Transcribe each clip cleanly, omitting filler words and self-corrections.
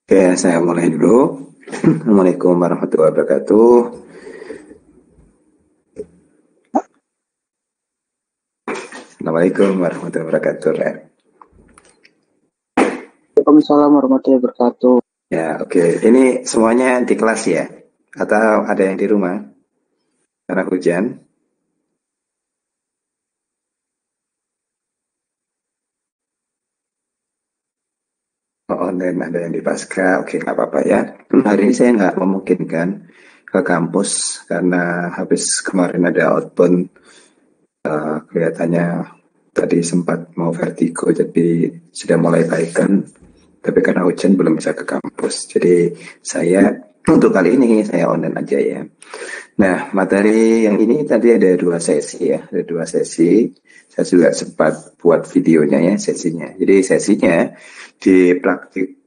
Oke, saya mulai dulu. Assalamualaikum warahmatullahi wabarakatuh. Assalamualaikum warahmatullahi wabarakatuh. Waalaikumsalam warahmatullahi wabarakatuh. Ya, oke. Ini semuanya di kelas ya? Atau ada yang di rumah? Karena hujan. Oh, online ada yang di Pasca. Oke, nggak apa-apa ya. Hari ini saya nggak memungkinkan ke kampus karena habis kemarin ada outbound. Kelihatannya tadi sempat mau vertigo, jadi sudah mulai baikan. Tapi karena hujan belum bisa ke kampus. Jadi saya untuk kali ini saya online aja ya. Nah, materi yang ini tadi ada dua sesi ya, ada dua sesi. Saya juga sempat buat videonya ya sesinya. Jadi sesinya di praktik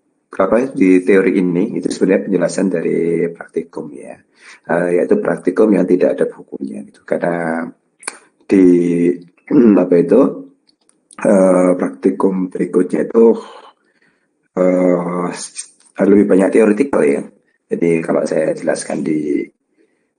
di teori ini itu sebenarnya penjelasan dari praktikum ya. Yaitu praktikum yang tidak ada bukunya gitu. Karena di apa itu praktikum berikutnya itu lebih banyak teoritikal ya. Jadi kalau saya jelaskan di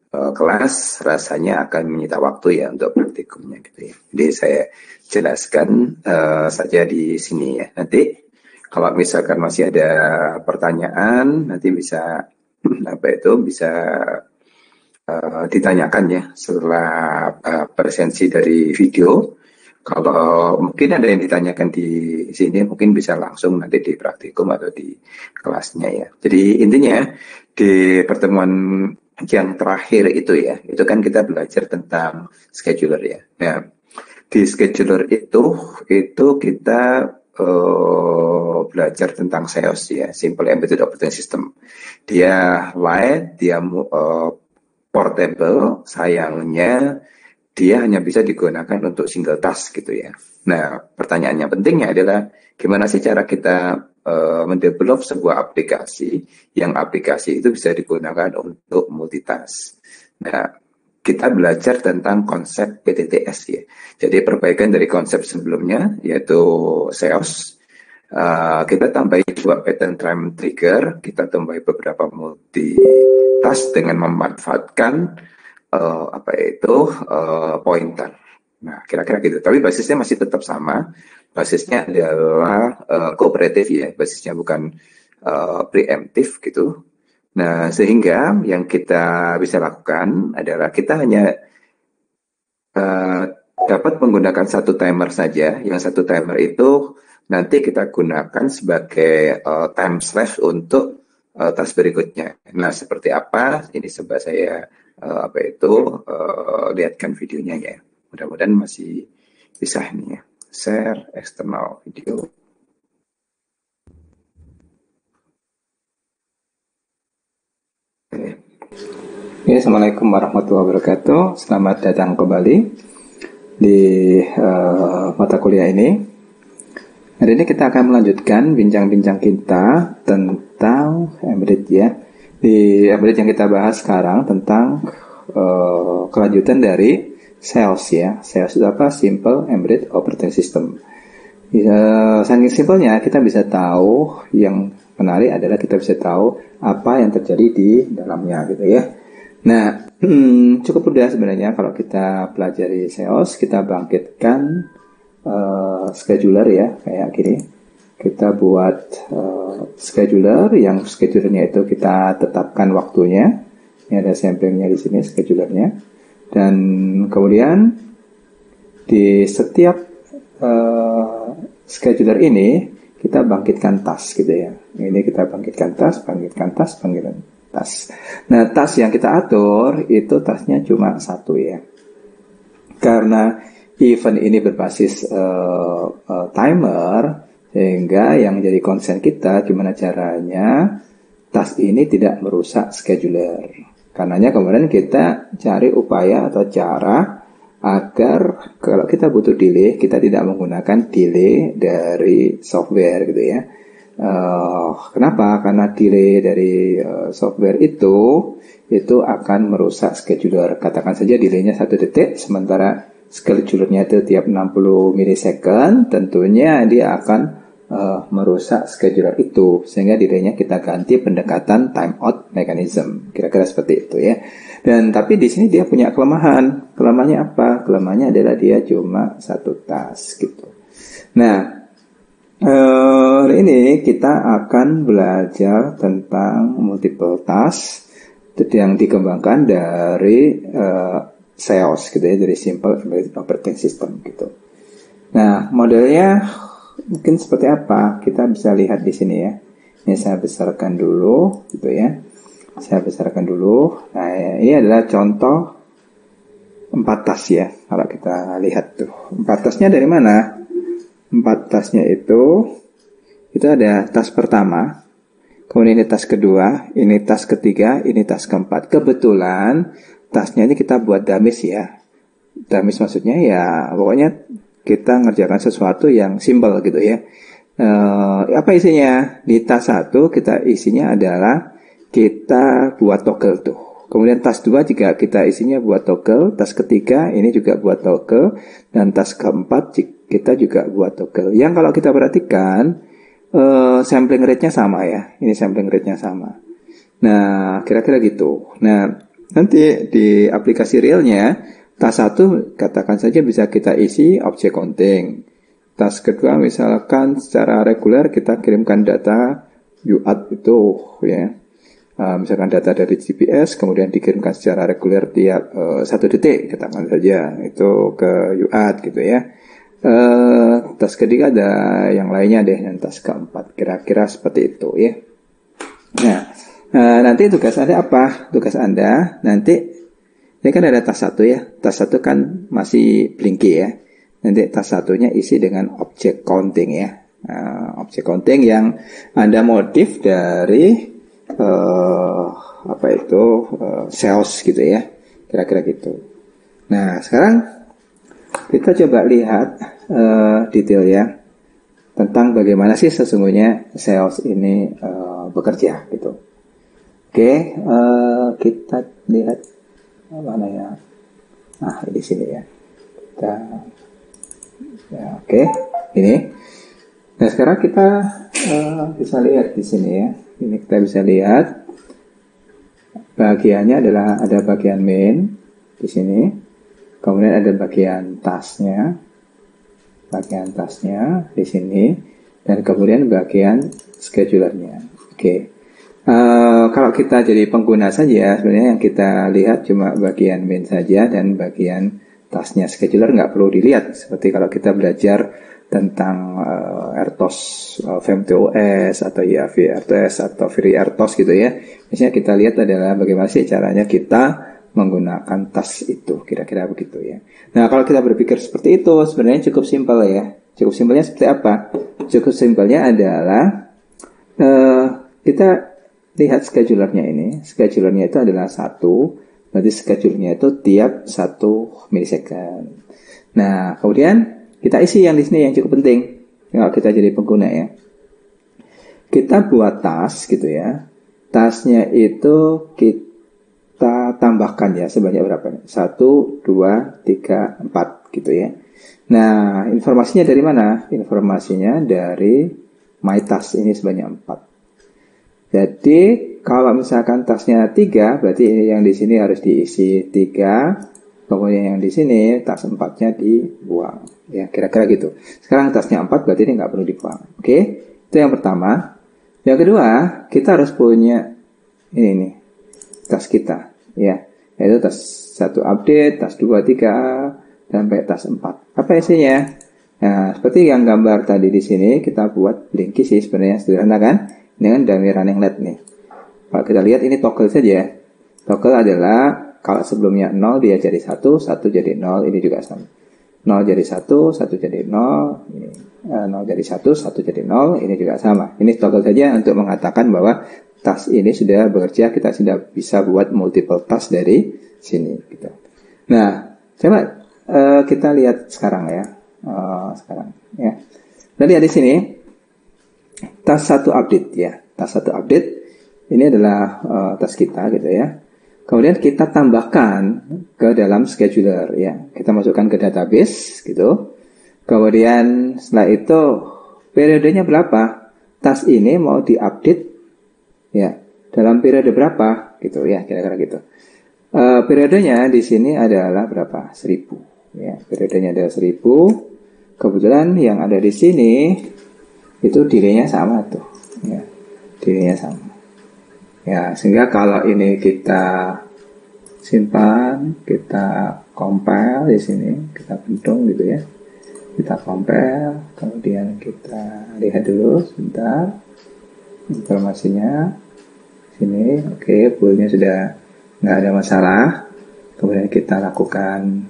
kelas rasanya akan menyita waktu ya untuk praktikumnya gitu ya. Jadi saya jelaskan saja di sini ya. Nanti kalau misalkan masih ada pertanyaan nanti bisa bisa ditanyakan ya setelah presensi dari video. Kalau mungkin ada yang ditanyakan di sini, mungkin bisa langsung nanti di praktikum atau di kelasnya ya. Jadi intinya di pertemuan yang terakhir itu ya, itu kan kita belajar tentang scheduler ya. Nah, di scheduler itu kita belajar tentang SEOS ya, Simple Embedded Operating System. Dia light, dia portable, sayangnya dia hanya bisa digunakan untuk single task gitu ya. Nah, pertanyaannya pentingnya adalah gimana sih cara kita mendevelop sebuah aplikasi yang aplikasi itu bisa digunakan untuk multitask. Nah, kita belajar tentang konsep PTTS ya. Jadi perbaikan dari konsep sebelumnya yaitu SEOS. Kita tambahin dua pattern time trigger, kita tambahin beberapa multi task dengan memanfaatkan pointer. Nah, kira-kira gitu. Tapi basisnya masih tetap sama. Basisnya adalah kooperatif ya. Basisnya bukan preemptif gitu. Nah, sehingga yang kita bisa lakukan adalah kita hanya dapat menggunakan satu timer saja. Yang satu timer itu nanti kita gunakan sebagai time slash untuk task berikutnya. Nah, seperti apa? Ini coba saya lihatkan videonya ya. Mudah-mudahan masih bisa nih ya. Share eksternal video. Oke, Assalamualaikum warahmatullahi wabarakatuh. Selamat datang kembali di mata kuliah ini. Hari ini kita akan melanjutkan bincang-bincang kita tentang embedded ya. Di embedded yang kita bahas sekarang tentang kelanjutan dari SEOS ya. SEOS itu apa? Simple Embedded Operating System. Saking simpelnya kita bisa tahu, yang menarik adalah kita bisa tahu apa yang terjadi di dalamnya gitu ya. Nah, cukup mudah sebenarnya kalau kita pelajari SEOS, kita bangkitkan scheduler ya, kayak gini. Kita buat scheduler, yang schedulernya itu kita tetapkan waktunya. Ini ada samplingnya di sini schedulernya. Dan kemudian di setiap scheduler ini kita bangkitkan task gitu ya. Ini kita bangkitkan task. Nah, task yang kita atur itu tasknya cuma satu ya. Karena event ini berbasis timer, sehingga yang jadi concern kita gimana caranya task ini tidak merusak scheduler. Karenanya kemudian kita cari upaya atau cara agar kalau kita butuh delay, kita tidak menggunakan delay dari software gitu ya. Kenapa? Karena delay dari software itu akan merusak scheduler. Katakan saja delaynya 1 detik, sementara schedulernya itu tiap 60 milisecond, tentunya dia akan merusak scheduler itu, sehingga dirinya kita ganti pendekatan timeout mechanism, kira-kira seperti itu ya. Dan tapi di sini dia punya kelemahan. Kelemahannya apa? Kelemahannya adalah dia cuma satu task gitu. Nah, hari ini kita akan belajar tentang multiple task yang dikembangkan dari SEOS gitu ya, dari Simple Embedded Operating System gitu. Nah, modelnya mungkin seperti apa? Kita bisa lihat di sini ya. Ini saya besarkan dulu gitu ya. Saya besarkan dulu. Nah, ini adalah contoh 4 task ya. Kalau kita lihat tuh. 4 tasknya dari mana? 4 tasknya itu ada task pertama, kemudian ini task kedua, ini task ketiga, ini task keempat. Kebetulan tasknya ini kita buat damis ya. Damis maksudnya ya pokoknya kita ngerjakan sesuatu yang simple gitu ya. Apa isinya? Di task 1 kita isinya adalah kita buat toggle tuh. Kemudian task 2 juga kita isinya buat toggle. Task ketiga ini juga buat toggle. Dan task keempat kita juga buat toggle. Yang kalau kita perhatikan sampling rate-nya sama ya. Ini sampling rate-nya sama. Nah, kira-kira gitu. Nah, nanti di aplikasi realnya, task 1 katakan saja bisa kita isi object counting. Task kedua misalkan secara reguler kita kirimkan data UART itu ya. Misalkan data dari GPS kemudian dikirimkan secara reguler tiap 1 detik katakan saja itu ke UART gitu ya. Task ketiga ada yang lainnya deh, dan task keempat kira-kira seperti itu ya. Nah, nanti tugas Anda apa? Tugas Anda nanti ini kan ada task 1 ya. Task 1 kan masih blinky ya. Nanti task 1-nya isi dengan object counting ya. Object counting yang Anda modif dari sales gitu ya, kira-kira gitu. Nah, sekarang kita coba lihat detail ya tentang bagaimana sih sesungguhnya sales ini bekerja gitu. Oke, kita lihat mana ya. Nah, di sini ya. Oke, ini. Nah, sekarang kita bisa lihat di sini ya. Ini kita bisa lihat bagiannya adalah ada bagian main di sini, kemudian ada bagian tasknya di sini, dan kemudian bagian schedulernya. Oke. Kalau kita jadi pengguna saja, sebenarnya yang kita lihat cuma bagian main saja dan bagian tasknya. Scheduler nggak perlu dilihat, seperti kalau kita belajar tentang RTOS, FemTOS atau IAV RTOS atau Free RTOS gitu ya. Misalnya kita lihat adalah bagaimana sih caranya kita menggunakan task itu, kira-kira begitu ya. Nah, kalau kita berpikir seperti itu sebenarnya cukup simpel ya. Cukup simpelnya seperti apa? Cukup simpelnya adalah kita lihat schedulernya ini. Schedulernya itu adalah 1, berarti schedulernya itu tiap 1 milisecond. Nah, kemudian kita isi yang di sini yang cukup penting. Kalau kita jadi pengguna ya. Kita buat task gitu ya. Tasknya itu kita tambahkan ya sebanyak berapa? 1, 2, 3, 4 gitu ya. Nah, informasinya dari mana? Informasinya dari my task ini sebanyak 4. Jadi kalau misalkan tasknya 3, berarti ini yang di sini harus diisi 3. Kemudian yang di sini task 4-nya dibuang. Ya, kira-kira gitu. Sekarang tasknya 4 berarti ini nggak perlu dibuang. Oke, itu yang pertama. Yang kedua, kita harus punya ini nih, task kita. Ya, yaitu task 1 update, task 2, 3, sampai task 4. Apa isinya? Nah, seperti yang gambar tadi di sini, kita buat blinky sih sebenarnya sederhana kan? Dengan dummy running LED nih. Kalau kita lihat ini toggle saja. Toggle adalah kalau sebelumnya 0 dia jadi 1, 1 jadi 0, ini juga sama. 0 jadi 1, 1 jadi 0, ini 0 jadi 1, 1 jadi 0, ini juga sama. Ini toggle saja untuk mengatakan bahwa task ini sudah bekerja, kita sudah bisa buat multiple task dari sini gitu. Nah, coba kita lihat sekarang ya. Sekarang ya. Nah, lihat di sini task 1 update ya. Task 1 update ini adalah task kita gitu ya. Kemudian kita tambahkan ke dalam scheduler ya. Kita masukkan ke database gitu. Kemudian setelah itu periodenya berapa? Tas ini mau diupdate ya dalam periode berapa gitu ya, kira-kira gitu. Periodenya di sini adalah berapa? 1000 ya, periodenya adalah 1000. Kebetulan yang ada di sini itu delay-nya sama tuh ya, delay-nya sama ya, sehingga kalau ini kita simpan, kita compile di sini, kita bentuk gitu ya, kita compile, kemudian kita lihat dulu sebentar informasinya sini. Oke, poolnya sudah nggak ada masalah. Kemudian kita lakukan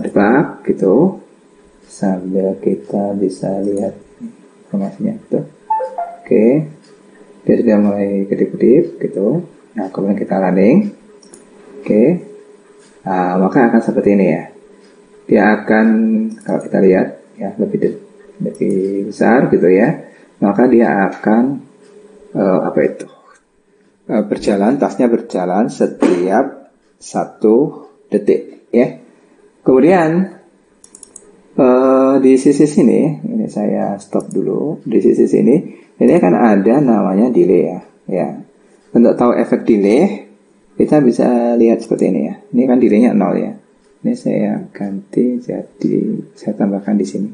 debug gitu sambil kita bisa lihat informasinya itu. Oke, dia sudah mulai kedip-kedip gitu. Nah, kemudian kita running. Oke, maka akan seperti ini ya. Dia akan, kalau kita lihat ya, lebih besar gitu ya, maka dia akan berjalan, tasnya berjalan setiap 1 detik ya. Kemudian di sisi sini, ini saya stop dulu. Di sisi sini, ini kan ada namanya delay ya. Ya, untuk tahu efek delay, kita bisa lihat seperti ini ya. Ini kan delaynya 0 ya. Ini saya ganti jadi, saya tambahkan di sini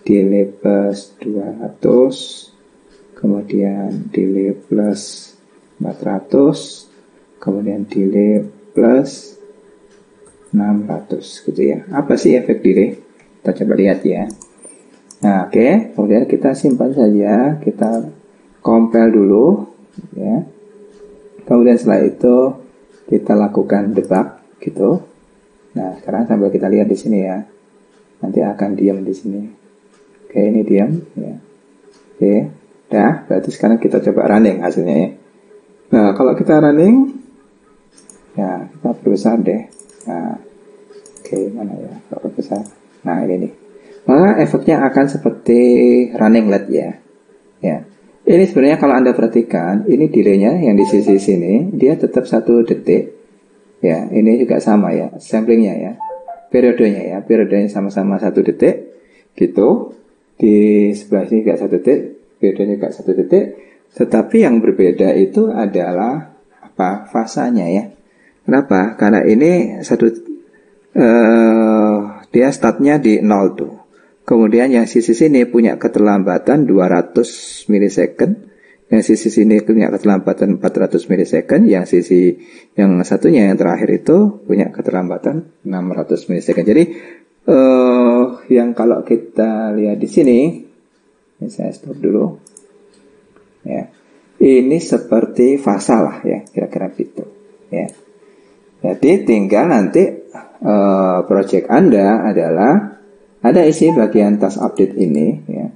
delay plus 200, kemudian delay plus 400, kemudian delay plus 600 gitu ya. Apa sih efek delay? Kita coba lihat ya. Nah, oke, kemudian kita simpan saja, kita compile dulu ya. Kemudian setelah itu kita lakukan debug gitu. Nah, sekarang sambil kita lihat di sini ya. Nanti akan diam di sini. Oke, ini diam ya. Oke, dah, berarti sekarang kita coba running hasilnya ya. Nah, kalau kita running ya, kita perbesar deh. Nah, oke, mana ya? Kalau perbesar. Nah, ini nih. Maka efeknya akan seperti running LED ya. Ya. Ini sebenarnya kalau Anda perhatikan, ini delay-nya yang di sisi sini, dia tetap 1 detik. Ya, ini juga sama ya, samplingnya ya, periodenya sama-sama 1 detik, gitu. Di sebelah sini juga 1 detik, periodenya juga 1 detik. Tetapi yang berbeda itu adalah apa? Fasanya ya. Kenapa? Karena ini dia startnya di 0 tuh. Kemudian yang sisi sini punya keterlambatan 200 milisecond. Yang sisi sini punya keterlambatan 400 milisecond, yang sisi yang satunya yang terakhir itu punya keterlambatan 600 milisecond. Jadi yang kalau kita lihat di sini, ini saya stop dulu. Ya, ini seperti fasa lah ya, kira-kira gitu. Ya, jadi tinggal nanti project Anda adalah ada isi bagian task update ini ya.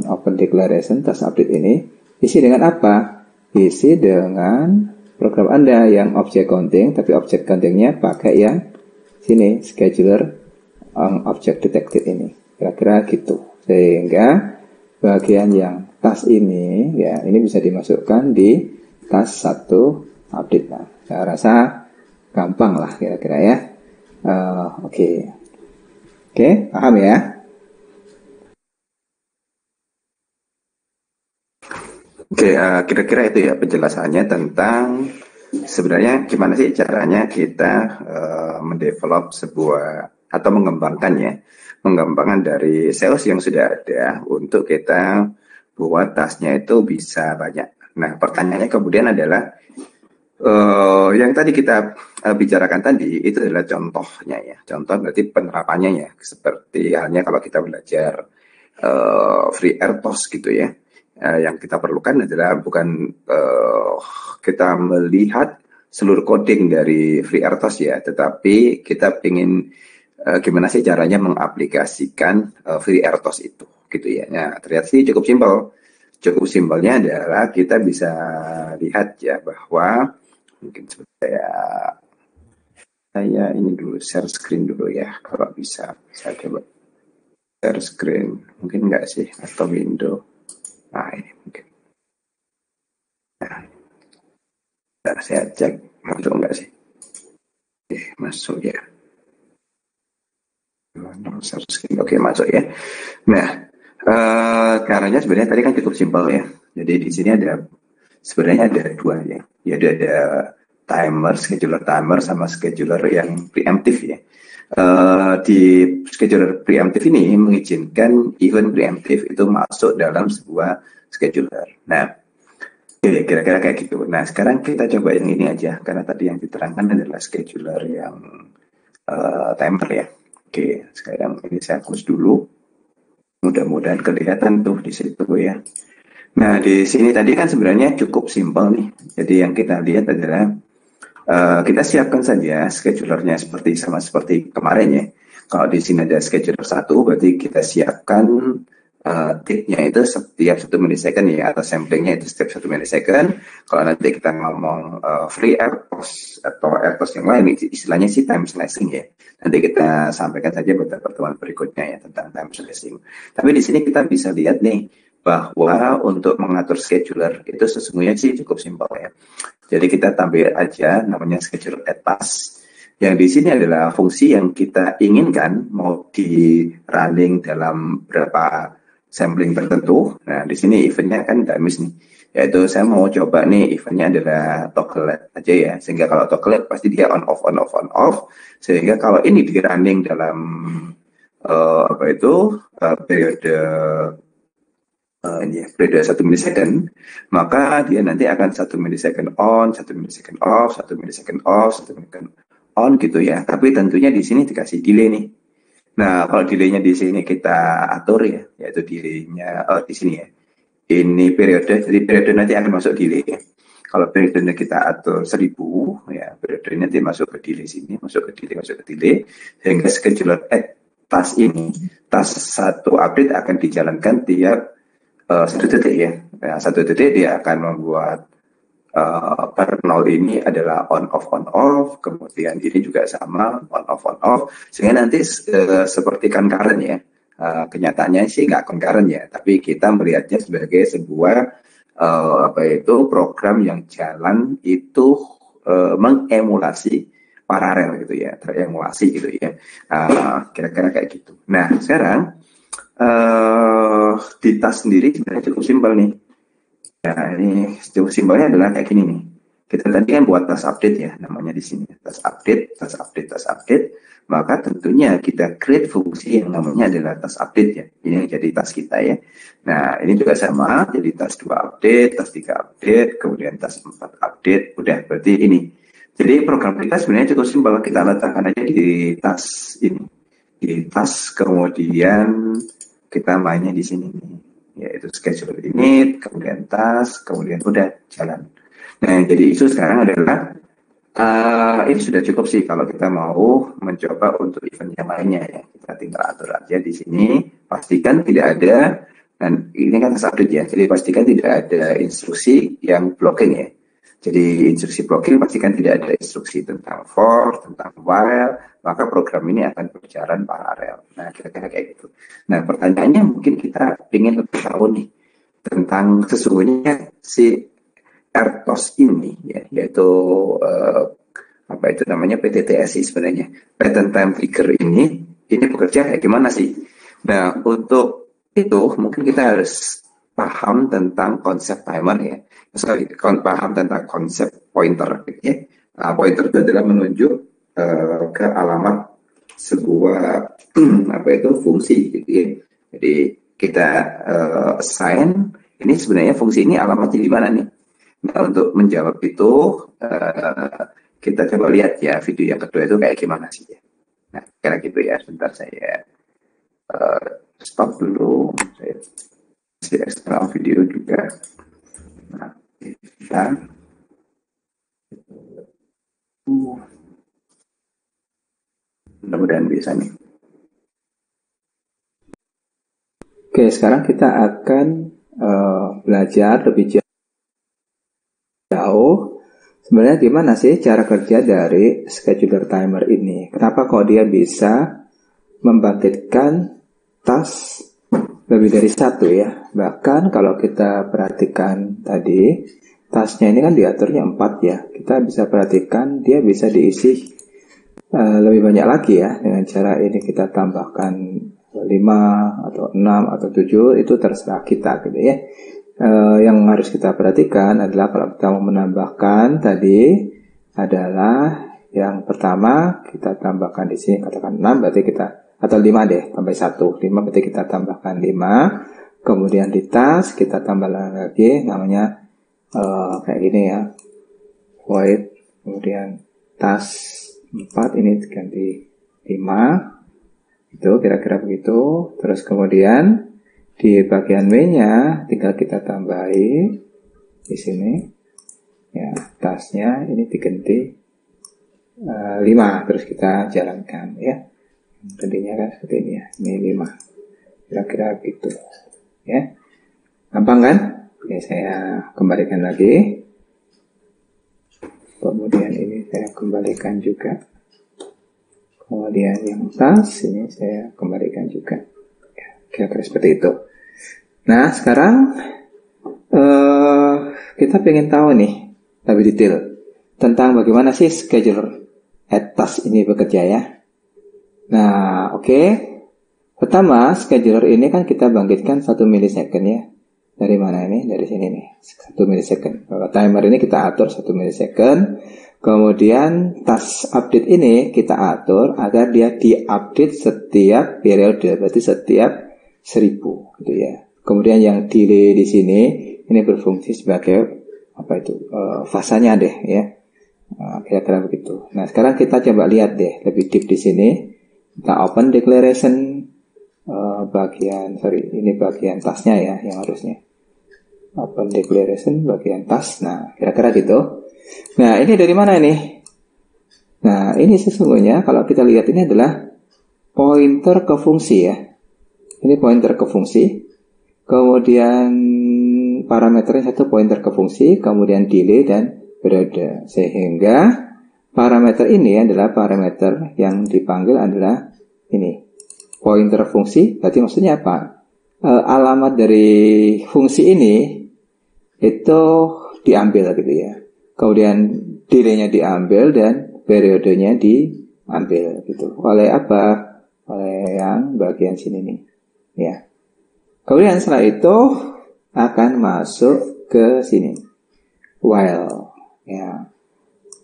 Open declaration task update ini isi dengan apa? Isi dengan program Anda yang object counting, tapi object countingnya pakai yang sini, scheduler object detected ini. Kira-kira gitu. Sehingga bagian yang task ini ya, ini bisa dimasukkan di task 1 update. Nah, saya rasa gampang lah kira-kira ya. Oke, paham ya? Oke, kira-kira itu ya penjelasannya tentang sebenarnya gimana sih caranya kita mendevelop sebuah atau mengembangkan dari sales yang sudah ada untuk kita buat tasnya itu bisa banyak. Nah, pertanyaannya kemudian adalah yang tadi kita bicarakan tadi itu adalah contohnya ya. Contoh berarti penerapannya ya, seperti halnya kalau kita belajar FreeRTOS gitu ya. Yang kita perlukan adalah bukan kita melihat seluruh coding dari FreeRTOS ya, tetapi kita ingin gimana sih caranya mengaplikasikan FreeRTOS itu gitu ya. Nah, ternyata sih cukup simpel. Cukup simpelnya adalah kita bisa lihat ya bahwa mungkin saya ini dulu share screen dulu ya, kalau bisa saya coba share screen, mungkin enggak sih, atau window. Nah, ini mungkin. Nah, saya cek masuk enggak sih? Oke, masuk ya. Oke, masuk ya. Nah, Caranya sebenarnya tadi kan cukup simpel ya. Jadi di sini sebenarnya ada dua ya. Ya ada scheduler timer sama scheduler yang preemptif ya. Di scheduler preemptif ini mengizinkan event preemptif itu masuk dalam sebuah scheduler. Nah, kira-kira kayak gitu. Nah, sekarang kita coba yang ini aja, karena tadi yang diterangkan adalah scheduler yang timer ya. Oke, sekarang ini saya hapus dulu. Mudah-mudahan kelihatan tuh di situ ya. Nah, di sini tadi kan sebenarnya cukup simpel nih. Jadi yang kita lihat adalah kita siapkan saja schedulernya seperti kemarin ya. Kalau di sini ada scheduler 1, berarti kita siapkan ticknya itu setiap 1 milisecond ya, atau samplingnya itu setiap 1 milisecond. Kalau nanti kita ngomong free AirPods atau AirPods yang lain, istilahnya sih time slicing ya. Nanti kita sampaikan saja pada pertemuan berikutnya ya tentang time slicing. Tapi di sini kita bisa lihat nih bahwa untuk mengatur scheduler itu sesungguhnya sih cukup simpel ya. Jadi kita tampil aja namanya scheduler at task. Yang di sini adalah fungsi yang kita inginkan mau di running dalam berapa sampling tertentu. Nah, di sini eventnya kan dynamics nih. Yaitu saya mau coba nih eventnya adalah toggle aja ya. Sehingga kalau toggle pasti dia on off on off on off. Sehingga kalau ini di running dalam periode 1 milisecond, maka dia nanti akan 1 milisecond on, 1 milisecond off, 1 milisecond off, 1 milisecond on gitu ya. Tapi tentunya di sini dikasih delay nih. Nah, kalau delaynya di sini kita atur ya, yaitu delaynya di sini ya. Ini periode, jadi periode nanti akan masuk delay ya. Kalau periodenya kita atur 1000 ya, periode nanti masuk ke delay sini, masuk ke delay, sehingga scheduler task ini, task 1 update akan dijalankan tiap 1 detik ya. Nah, 1 detik dia akan membuat per 0 ini adalah on off, kemudian ini juga sama on off, sehingga nanti seperti concurrent ya. Kenyataannya sih nggak concurrent ya, tapi kita melihatnya sebagai sebuah program yang jalan itu mengemulasi paralel gitu ya, teremulasi gitu ya. Kira-kira kayak gitu. Nah, sekarang di task sendiri sebenarnya cukup simpel nih. Nah, ini simpelnya adalah kayak gini nih. Kita tadi kan buat task update ya, namanya di sini. Task update. Maka tentunya kita create fungsi yang namanya adalah task update ya. Ini jadi task kita ya. Nah, ini juga sama, jadi task 2 update, task 3 update, kemudian task 4 update. Udah, berarti ini. Jadi program kita sebenarnya cukup simpel. Kita letakkan aja di task ini. Di task, kemudian kita mainnya di sini nih. Yaitu schedule init, kemudian task, kemudian udah jalan. Nah, jadi itu sekarang adalah ini sudah cukup sih kalau kita mau mencoba untuk event yang lainnya ya. Kita tinggal atur aja di sini, pastikan tidak ada, dan ini kan update ya, jadi pastikan tidak ada instruksi yang blocking ya. Jadi instruksi blocking pastikan tidak ada instruksi tentang for, tentang while, maka program ini akan berjalan paralel. Nah, kira-kira kayak gitu. Nah, pertanyaannya mungkin kita ingin lebih tahu nih tentang sesungguhnya si RTOS ini ya, yaitu apa itu namanya PTTSI sebenarnya. Pattern Time Trigger ini bekerja kayak gimana sih? Nah, untuk itu mungkin kita harus paham tentang konsep timer ya. Paham tentang konsep pointer ya. Pointer itu adalah menunjuk ke alamat sebuah fungsi gitu ya. Jadi kita assign ini sebenarnya fungsi ini alamatnya di mana nih? Nah, untuk menjawab itu kita coba lihat ya video yang kedua itu kayak gimana sih ya. Nah, kira gitu ya. Sebentar saya stop dulu. Saya eksternal video juga. Nah, kita mudah-mudahan bisa nih. Oke, sekarang kita akan belajar lebih jauh. Sebenarnya gimana sih cara kerja dari scheduler timer ini? Kenapa kok dia bisa membangkitkan task lebih dari satu ya? Bahkan kalau kita perhatikan tadi, tasknya ini kan diaturnya 4 ya. Kita bisa perhatikan dia bisa diisi lebih banyak lagi ya. Dengan cara ini kita tambahkan 5 atau 6 atau 7 itu terserah kita gitu ya. Yang harus kita perhatikan adalah kalau kita mau menambahkan tadi adalah yang pertama kita tambahkan di sini katakan 6 berarti kita atau 5 deh tambah 1 5 berarti kita tambahkan 5. Kemudian di tas kita tambah lagi namanya kayak gini ya, void, kemudian tas 4 ini ganti 5, itu kira-kira begitu. Terus kemudian di bagian W-nya tinggal kita tambahi di sini ya, tasnya ini diganti 5, terus kita jalankan ya, gantinya kan seperti ini ya, ini 5, kira-kira gitu ya, gampang kan? Oke, saya kembalikan lagi, kemudian ini saya kembalikan juga, kemudian yang tas ini saya kembalikan juga ya, kira-kira seperti itu. Nah sekarang kita pengen tahu nih lebih detail tentang bagaimana sih scheduler at task ini bekerja ya. Nah oke. Pertama, scheduler ini kan kita bangkitkan 1 milisecond ya. Dari mana ini? Dari sini nih, 1 milisecond. Kalau timer ini kita atur 1 milisecond. Kemudian task update ini kita atur agar dia diupdate setiap periode, berarti setiap 1000 gitu ya. Kemudian yang delay di sini ini berfungsi sebagai apa itu? Fasanya deh ya. Kira-kira begitu. Nah, sekarang kita coba lihat deh lebih deep di sini. Kita open declaration ini bagian tasnya ya yang harusnya open declaration bagian tas. Nah kira-kira gitu. Nah ini dari mana ini? Nah ini sesungguhnya kalau kita lihat ini adalah pointer ke fungsi ya. Ini pointer ke fungsi, kemudian parameternya satu pointer ke fungsi, kemudian delay dan periode, sehingga parameter ini adalah parameter yang dipanggil adalah ini pointer fungsi. Berarti maksudnya apa? Alamat dari fungsi ini itu diambil gitu ya. Kemudian delay-nya diambil dan periodenya diambil gitu. Oleh apa? Oleh yang bagian sini nih. Ya. Kemudian setelah itu akan masuk ke sini. While ya.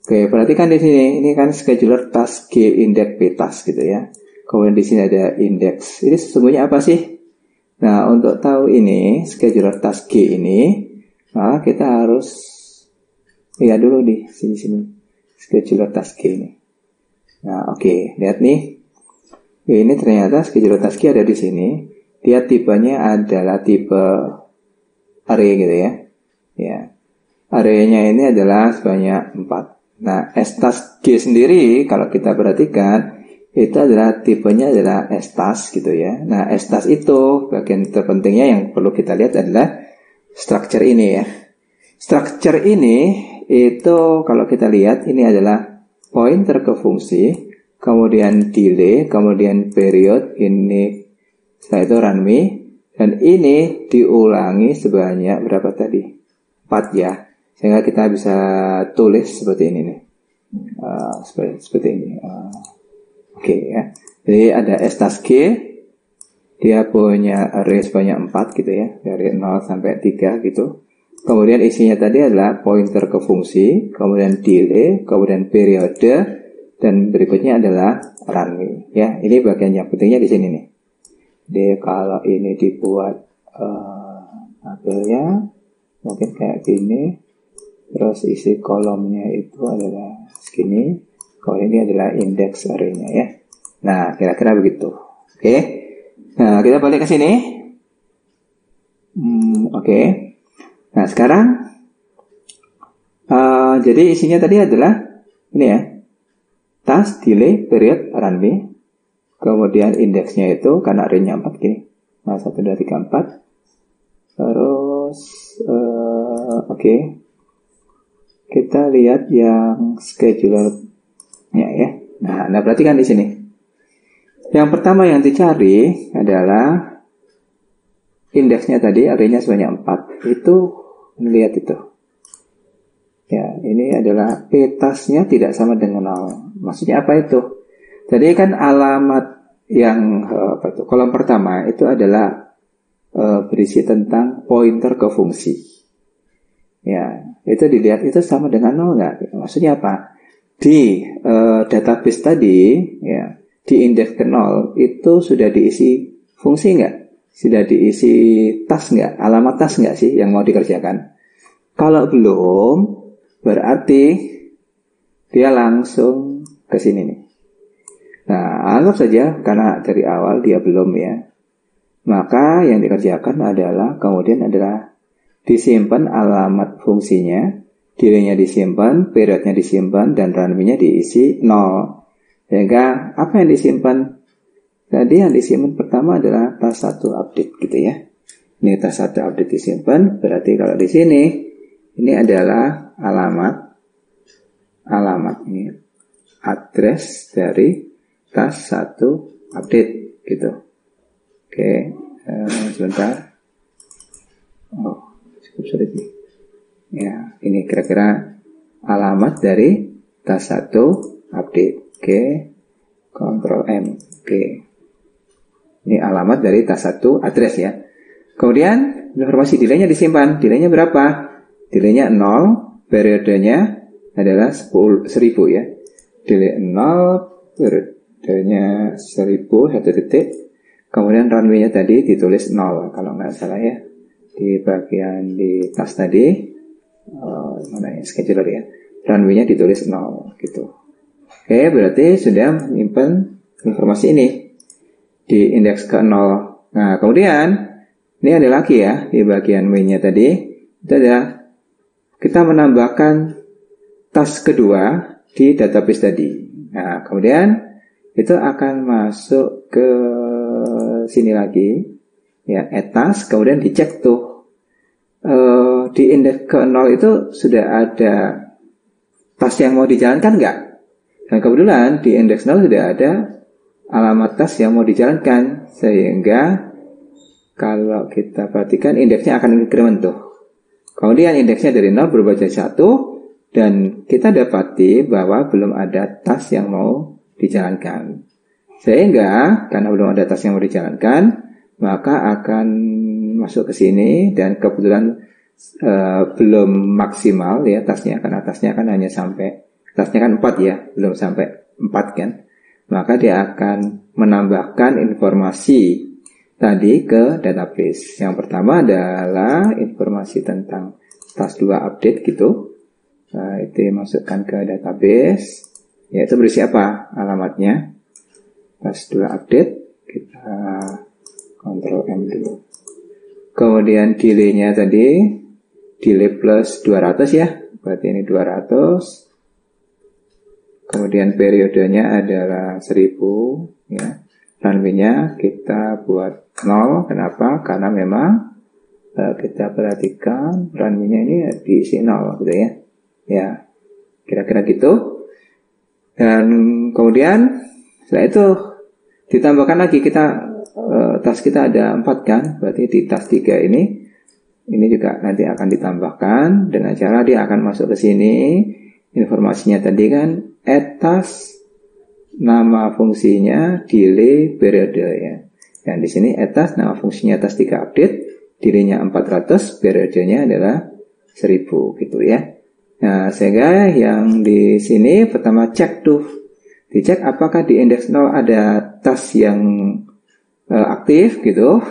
Oke, perhatikan di sini. Ini kan scheduler task G index P task gitu ya. Kemudian di sini ada index. Ini sesungguhnya apa sih? Nah, untuk tahu ini scheduler task G ini, maka kita harus lihat dulu di sini scheduler task G ini. Nah, oke, lihat nih. Ini ternyata scheduler task G ada di sini. Dia tipenya adalah tipe array gitu ya. Ya. Arraynya ini adalah sebanyak 4. Nah, S-task G sendiri kalau kita perhatikan itu adalah tipenya adalah S-task gitu ya. Nah, S-task itu bagian terpentingnya yang perlu kita lihat adalah structure ini ya. Structure ini itu kalau kita lihat ini adalah pointer ke fungsi, kemudian delay, kemudian period, ini setelah itu run me, dan ini diulangi sebanyak berapa tadi? 4 ya. Sehingga kita bisa tulis seperti ini nih. Seperti ini. Oke ya. Jadi ada S-task G, dia punya array sebanyak 4 gitu ya, dari 0 sampai 3 gitu. Kemudian isinya tadi adalah pointer ke fungsi, kemudian delay, kemudian periode, dan berikutnya adalah run me. Ya, ini bagian yang pentingnya di sini nih. Jadi kalau ini dibuat tabelnya mungkin kayak gini, terus isi kolomnya itu adalah segini. Kalau ini adalah indeks array-nya ya. Nah, kira-kira begitu. Oke. Nah, kita balik ke sini. Oke. Nah, sekarang jadi isinya tadi adalah ini ya. Task, delay, period, run me. Kemudian indeksnya itu karena array-nya 4 gini. Nah, 1, 2, 3, 4. Terus oke. Kita lihat yang scheduler ya. Nah, perhatikan di sini. Yang pertama yang dicari adalah indeksnya tadi, arraynya sebanyak 4. Itu lihat itu. Ya, ini adalah P-tasknya tidak sama dengan 0. Maksudnya apa itu? Jadi kan alamat yang kolom pertama itu adalah berisi tentang pointer ke fungsi. Ya, itu dilihat itu sama dengan 0 nggak? Maksudnya apa? Di database tadi, ya, di indeks ke 0 itu sudah diisi fungsi nggak? Sudah diisi task nggak? Alamat task nggak sih yang mau dikerjakan? Kalau belum, berarti dia langsung ke sini nih. Nah, anggap saja karena dari awal dia belum ya. Maka yang dikerjakan adalah kemudian adalah disimpan alamat fungsinya, delay-nya disimpan, periodnya disimpan, dan runway-nya diisi 0. Sehingga apa yang disimpan? Tadi yang disimpan pertama adalah task 1 update gitu ya. Ini task 1 update disimpan, berarti kalau di sini ini adalah alamat ini address dari task 1 update gitu. Oke, sebentar. Oh, cukup sulit nih. Ya, ini kira-kira alamat dari task 1 update. Oke, Ctrl M. Oke, ini alamat dari task 1 address ya. Kemudian informasi delay-nya disimpan. Delay-nya berapa? Delay-nya 0, periodenya adalah 1000 ya. Delay 0, periodenya 1000, 1 detik. Kemudian runway-nya tadi ditulis 0 kalau nggak salah ya. Di bagian di task tadi, mana ya, scheduler ya. Runway-nya ditulis 0 gitu. Oke, berarti sudah menyimpan informasi ini di indeks ke 0. Nah, kemudian ini ada lagi ya di bagian main-nya tadi. Itu adalah kita menambahkan task kedua di database tadi. Nah, kemudian itu akan masuk ke sini lagi ya, add task, kemudian dicek tuh di indeks ke 0 itu sudah ada task yang mau dijalankan nggak? Dan kebetulan di indeks 0 sudah ada alamat task yang mau dijalankan, sehingga kalau kita perhatikan indeksnya akan increment tuh. Kemudian indeksnya dari 0 berubah jadi 1, dan kita dapati bahwa belum ada task yang mau dijalankan. Sehingga karena belum ada task yang mau dijalankan, maka akan masuk ke sini, dan kebetulan belum maksimal ya tasknya, karena tasknya kan hanya sampai, tasknya kan 4 ya, belum sampai 4 kan. Maka dia akan menambahkan informasi tadi ke database. Yang pertama adalah informasi tentang task 2 update gitu. Nah, itu dimasukkan ke database. Yaitu berisi apa? Alamatnya. Task 2 update. Kita Ctrl M dulu. Kemudian delay-nya tadi. Delay plus 200 ya. Berarti ini 200. Kemudian periodenya adalah 1000 ya. Runway-nya kita buat 0. Kenapa? Karena memang kita perhatikan runway-nya ini diisi 0 gitu ya. Ya, kira-kira gitu. Dan kemudian setelah itu ditambahkan lagi kita task kita ada 4 kan. Berarti di task 3 ini juga nanti akan ditambahkan dengan cara dia akan masuk ke sini. Informasinya tadi kan add task, nama fungsinya delay periode ya. Dan di sini add task, nama fungsinya task 3 update, delay-nya 400, periodenya adalah 1000 gitu ya. Nah, sehingga yang di sini pertama cek tuh, dicek apakah di indeks 0 ada task yang aktif gitu.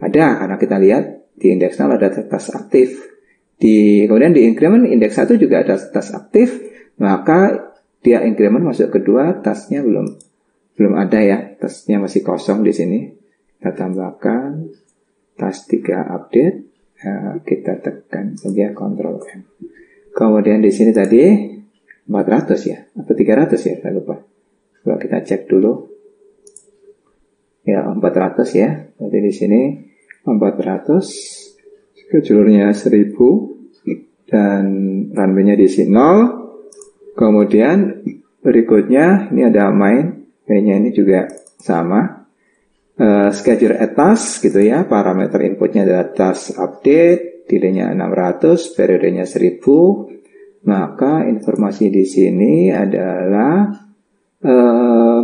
Ada, karena kita lihat di indeks 0 ada task aktif. Kemudian di increment indeks 1 juga ada task aktif, maka dia increment masuk kedua, tasknya belum ada ya, tasknya masih kosong di sini. Kita tambahkan task 3 update, kita tekan saja Ctrl M. Kemudian di sini tadi 400 ya, atau 300 ya, saya lupa. Coba kita cek dulu. Ya 400 ya, berarti di sini 400. Schedulernya 1000 dan runway-nya di sini 0. Kemudian berikutnya ini ada main-nya ini juga sama. Schedule at task gitu ya, parameter inputnya adalah task update, delay-nya 600, periodenya 1000. Maka informasi di sini adalah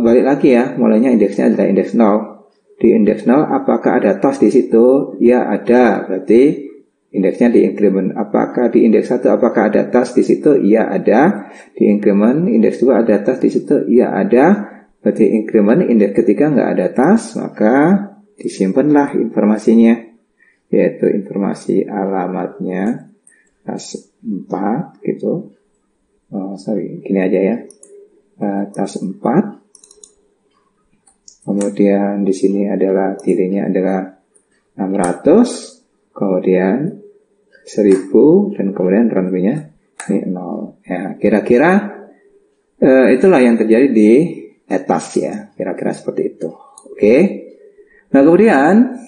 balik lagi ya, mulainya indeksnya adalah indeks 0. Di indeks 0 apakah ada tos di situ? Ya ada, berarti indeksnya di increment. Apakah di indeks 1 apakah ada tos di situ? Ya ada. Di increment indeks 2 ada tos di situ? Ya ada. Berarti increment indeks ketiga nggak ada tos, maka disimpanlah informasinya, yaitu informasi alamatnya tas 4 gitu. Gini aja ya. Tas 4. Kemudian di sini adalah delay-nya adalah 600, kemudian 1000, dan kemudian runway-nya ini 0. Ya, kira-kira itulah yang terjadi di tas ya, kira-kira seperti itu. Oke. Nah, kemudian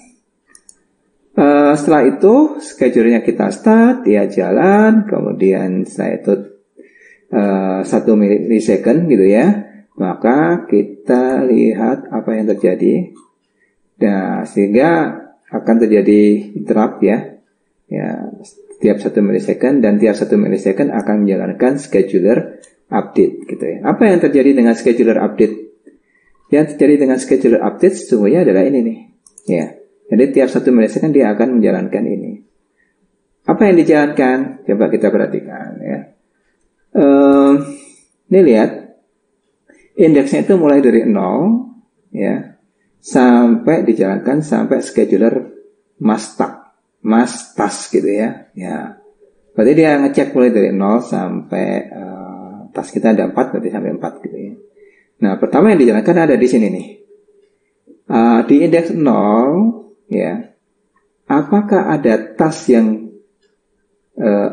setelah itu schedule-nya kita start, dia jalan, kemudian setelah itu 1 milisecond gitu ya, maka kita lihat apa yang terjadi. Nah, sehingga akan terjadi interrupt ya, tiap 1 milisecond, dan tiap 1 milisecond akan menjalankan scheduler update gitu ya. Apa yang terjadi dengan scheduler update? Yang terjadi dengan scheduler update sesungguhnya adalah ini nih ya. Jadi tiap 1 milisecond dia akan menjalankan ini. Apa yang dijalankan? Coba kita perhatikan ya. Ini lihat, indeksnya itu mulai dari 0 ya, sampai dijalankan sampai scheduler must task gitu ya. Ya, berarti dia ngecek mulai dari 0 sampai task kita ada 4, berarti sampai 4 gitu ya. Nah, pertama yang dijalankan ada di sini nih. Di indeks 0 ya, apakah ada task yang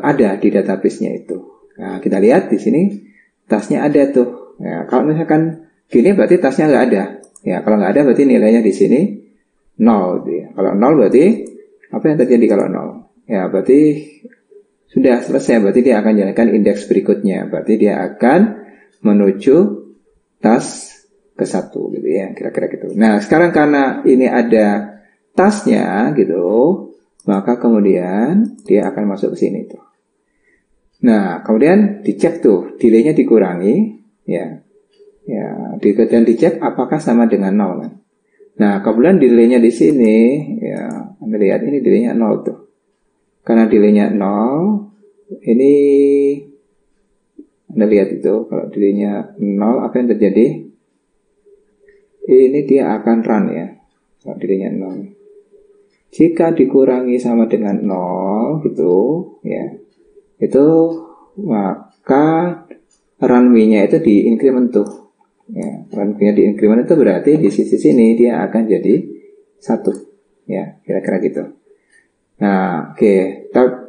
ada di database-nya itu? Nah, kita lihat di sini tasnya ada tuh. Ya, kalau misalkan gini berarti tasnya nggak ada. Ya, kalau nggak ada berarti nilainya di sini 0. Ya. Kalau 0 berarti apa yang terjadi kalau 0? Ya, berarti sudah selesai. Berarti dia akan jalankan indeks berikutnya. Berarti dia akan menuju tas ke-1 gitu ya, kira-kira gitu. Nah, sekarang karena ini ada tasnya gitu, maka kemudian dia akan masuk ke sini tuh. Nah, kemudian dicek tuh, delay-nya dikurangi, ya, dan dicek apakah sama dengan 0 kan. Nah, kemudian delay-nya di sini, ya, Anda lihat ini delay-nya 0 tuh. Karena delay-nya 0, ini Anda lihat itu, kalau delay-nya 0, apa yang terjadi? Ini dia akan run ya, kalau delay-nya 0. Jika dikurangi sama dengan 0 gitu, ya, itu maka runway-nya itu di increment tuh ya, runway-nya di increment itu berarti di sisi sini dia akan jadi 1 ya, kira-kira gitu. Nah, oke.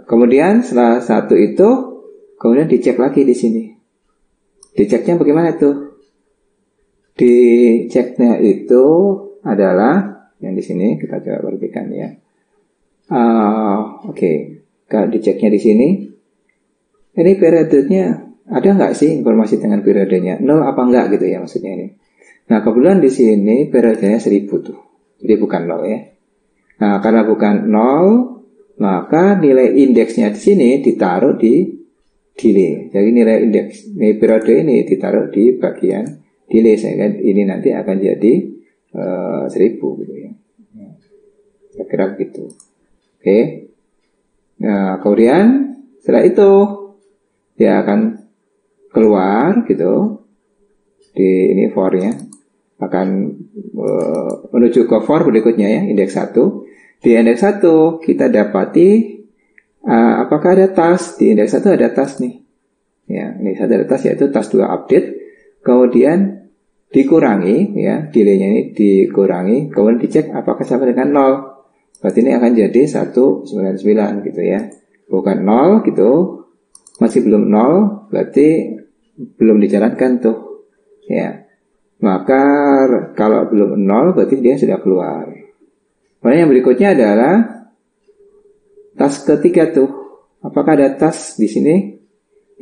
Kemudian setelah 1 itu kemudian dicek lagi di sini. Diceknya bagaimana tuh? Diceknya itu adalah yang di sini, kita coba perhatikan ya. Oke. Kalau diceknya di sini, ini periodenya ada nggak sih informasi dengan periodenya? 0 apa enggak gitu ya maksudnya ini. Nah, kebetulan di sini periodenya 1000 tuh. Jadi bukan 0 ya. Nah, karena bukan 0, maka nilai indeksnya di sini ditaruh di delay. Jadi nilai periode ini ditaruh di bagian delay, sehingga ini nanti akan jadi 1000 gitu ya. Saya kira begitu. Oke. Nah, kemudian setelah itu dia akan keluar gitu di ini for-nya, akan menuju ke for berikutnya ya, indeks 1. Di indeks 1 kita dapati apakah ada task. Di indeks 1 ada task nih ya, ini ada task yaitu task 2 update, kemudian dikurangi ya, delay-nya ini dikurangi, kemudian dicek apakah sama dengan 0. Berarti ini akan jadi 199 gitu ya, bukan 0 gitu. Masih belum 0, berarti belum dijalankan tuh ya. Maka kalau belum 0 berarti dia sudah keluar. Kemudian yang berikutnya adalah task ketiga tuh. Apakah ada task di sini?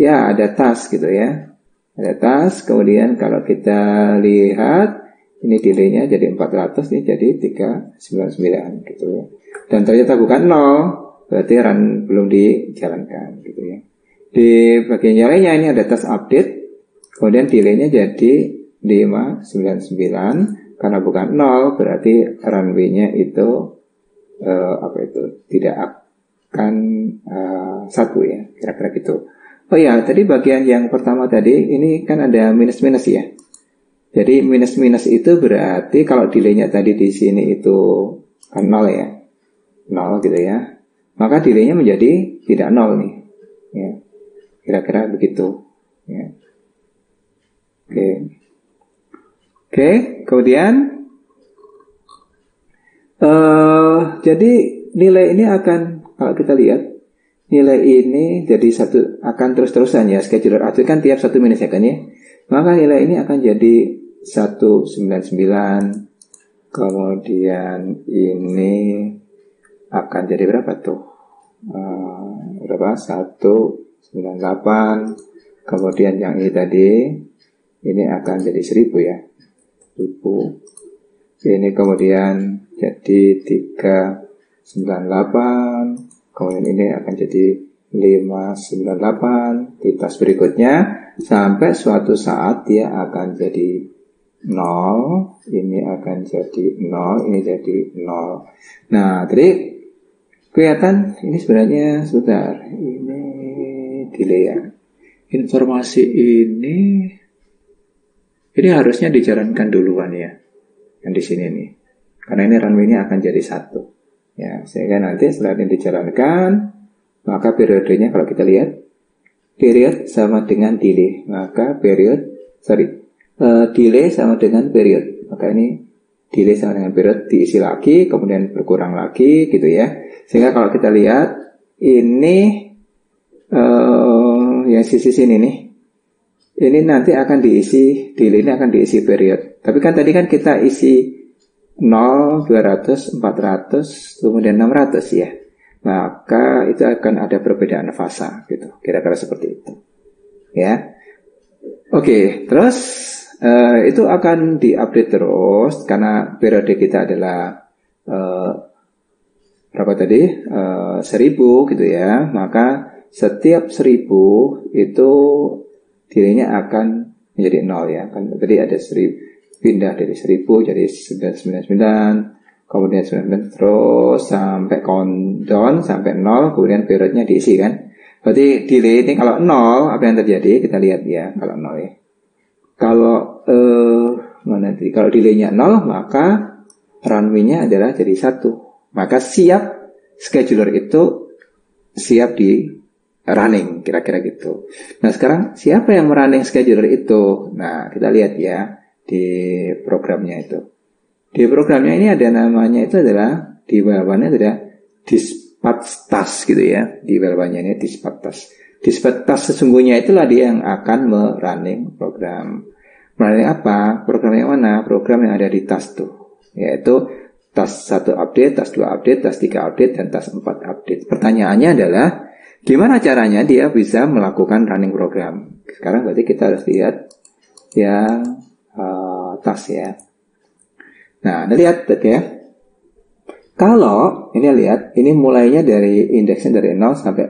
Ya, ada task gitu ya. Ada task, kemudian kalau kita lihat ini delay-nya jadi 400, ini jadi 399 gitu ya. Dan ternyata bukan 0, berarti run belum dijalankan gitu ya. Di bagian yang lainnya ini ada task update, kemudian delay-nya jadi 599. Karena bukan 0 berarti runway-nya itu tidak akan 1 ya, kira-kira gitu. Oh ya, tadi bagian yang pertama tadi ini kan ada minus-minus ya. Jadi minus-minus itu berarti kalau delay-nya tadi di sini itu kan 0 ya, 0 gitu ya, maka delay-nya menjadi tidak 0 nih ya. Kira-kira begitu ya. Oke, kemudian jadi nilai ini akan, kalau kita lihat nilai ini jadi akan terus-terusan ya, scheduler itu kan tiap 1 milisecond ya, maka nilai ini akan jadi 199. Kemudian ini akan jadi berapa tuh? Berapa? 198. Kemudian yang ini tadi ini akan jadi 1000 ya, 1000. Ini kemudian jadi 398. Kemudian ini akan jadi 598 di tas berikutnya, sampai suatu saat dia akan jadi 0, ini akan jadi 0, ini jadi 0. Nah, tadi kelihatan ini sebenarnya sebentar, ini delay ya. Informasi ini harusnya dijalankan duluan ya, yang di sini nih. Karena ini runway-nya akan jadi 1. Ya, sehingga nanti setelah ini dijalankan, maka periodenya kalau kita lihat, period sama dengan delay, maka delay sama dengan period. Maka ini delay sama dengan period diisi lagi, kemudian berkurang lagi gitu ya. Sehingga kalau kita lihat ini yang sisi sini nih, ini nanti akan diisi, delay ini akan diisi period. Tapi kan tadi kan kita isi 0, 200, 400, kemudian 600 ya. Maka itu akan ada perbedaan fasa gitu. Kira-kira seperti itu. Ya. Oke, terus itu akan diupdate terus karena periode kita adalah berapa tadi? 1000 gitu ya. Maka setiap 1000 itu delay-nya akan menjadi 0 ya. Kan tadi ada 1000 pindah dari 1000 jadi 999, kemudian 99 terus sampai countdown sampai 0, kemudian periodnya diisi kan. Berarti delay ini kalau 0 apa yang terjadi? Kita lihat ya kalau 0 ya. Kalau kalau delaynya 0 maka runway-nya adalah jadi 1. Maka siap scheduler itu siap di running, kira-kira gitu. Nah sekarang siapa yang merunning scheduler itu? Nah kita lihat ya di programnya itu. Di programnya ini ada namanya itu adalah, di bawahnya adalah dispatch task gitu ya. Di bawahnya ini dispatch task. Dispatch task sesungguhnya itulah dia yang akan merunning program. Merunning apa? Program yang mana? Program yang ada di task tuh, yaitu task 1 update, task 2 update, task 3 update, dan task 4 update. Pertanyaannya adalah gimana caranya dia bisa melakukan running program? Sekarang berarti kita harus lihat yang task ya. Nah, Anda lihat ya. Kalau ini lihat, ini mulainya dari indeksnya dari 0 sampai